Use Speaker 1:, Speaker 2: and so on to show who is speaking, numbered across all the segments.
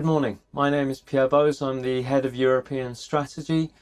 Speaker 1: morning. My name is Pierre Bose. I'm the head of European strategy.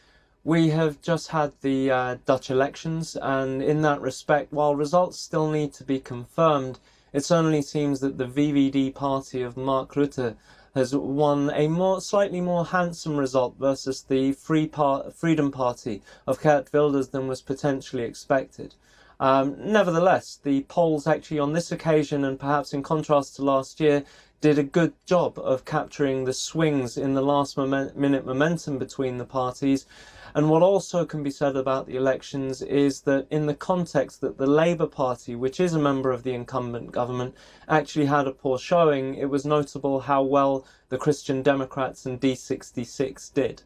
Speaker 1: We have just had the Dutch elections, and in that respect, while results still need to be confirmed, it certainly seems that the VVD party of Mark Rutte has won a slightly more handsome result versus the Freedom Party of Geert Wilders than was potentially expected. Nevertheless, the polls actually on this occasion, and perhaps in contrast to last year, did a good job of capturing the swings in the last minute momentum between the parties. And what also can be said about the elections is that in the context that the Labour Party, which is a member of the incumbent government, actually had a poor showing, it was notable how well the Christian Democrats and D66 did.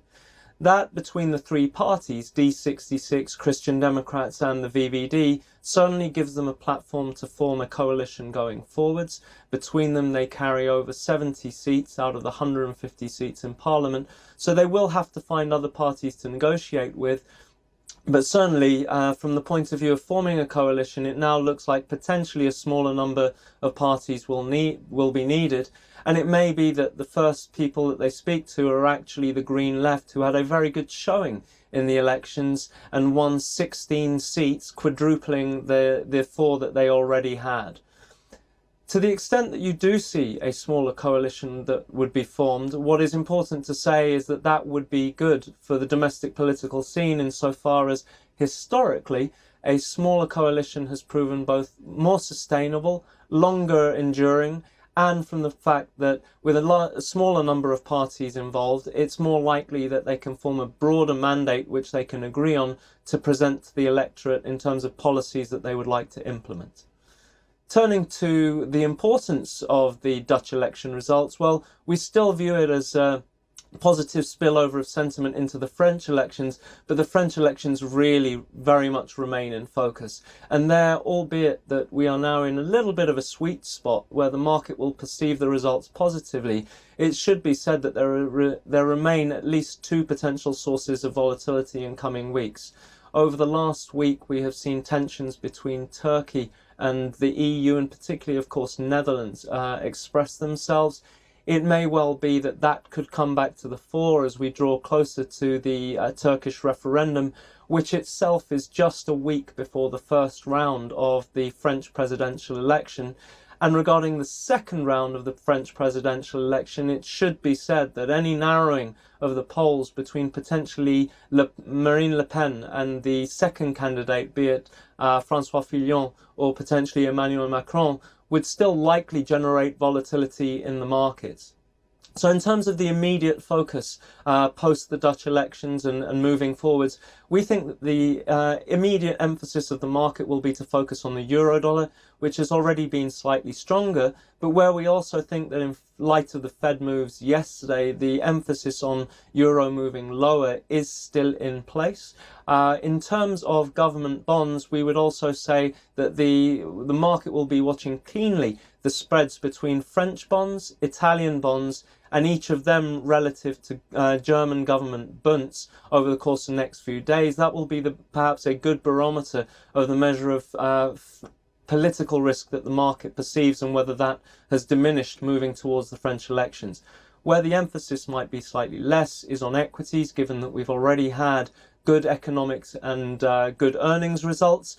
Speaker 1: That between the three parties, D66, Christian Democrats and the VVD, certainly gives them a platform to form a coalition going forwards. Between them they carry over 70 seats out of the 150 seats in Parliament, so they will have to find other parties to negotiate with. But certainly, from the point of view of forming a coalition, it now looks like potentially a smaller number of parties will be needed. And it may be that the first people that they speak to are actually the Green Left, who had a very good showing in the elections and won 16 seats, quadrupling the 4 that they already had. To the extent that you do see a smaller coalition that would be formed, what is important to say is that that would be good for the domestic political scene insofar as, historically, a smaller coalition has proven both more sustainable, longer enduring, and from the fact that with a smaller number of parties involved, it's more likely that they can form a broader mandate which they can agree on to present to the electorate in terms of policies that they would like to implement. Turning to the importance of the Dutch election results, well, we still view it as a positive spillover of sentiment into the French elections, but the French elections really very much remain in focus. And there, albeit that we are now in a little bit of a sweet spot where the market will perceive the results positively, it should be said that there remain at least 2 potential sources of volatility in coming weeks. Over the last week, we have seen tensions between Turkey and the EU, and particularly, of course, Netherlands, express themselves. It may well be that that could come back to the fore as we draw closer to the Turkish referendum, which itself is just a week before the first round of the French presidential election. And regarding the second round of the French presidential election, it should be said that any narrowing of the polls between potentially Marine Le Pen and the second candidate, be it François Fillon or potentially Emmanuel Macron, would still likely generate volatility in the markets. So in terms of the immediate focus post the Dutch elections and moving forwards, we think that the immediate emphasis of the market will be to focus on the euro-dollar, which has already been slightly stronger, but where we also think that in light of the Fed moves yesterday, the emphasis on euro moving lower is still in place. In terms of government bonds, we would also say that the market will be watching keenly the spreads between French bonds, Italian bonds, and each of them relative to German government bunds over the course of the next few days. That will be perhaps a good barometer of the measure of political risk that the market perceives and whether that has diminished moving towards the French elections. Where the emphasis might be slightly less is on equities, given that we've already had good economics and good earnings results.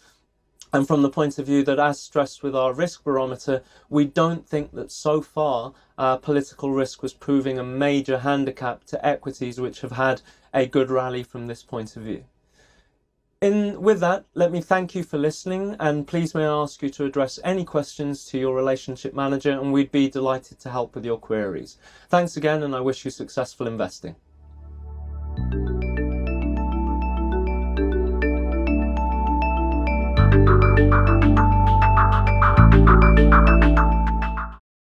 Speaker 1: And from the point of view that, as stressed with our risk barometer, we don't think that so far political risk was proving a major handicap to equities, which have had a good rally from this point of view. With that, let me thank you for listening, and please may I ask you to address any questions to your relationship manager, and we'd be delighted to help with your queries. Thanks again, and I wish you successful investing.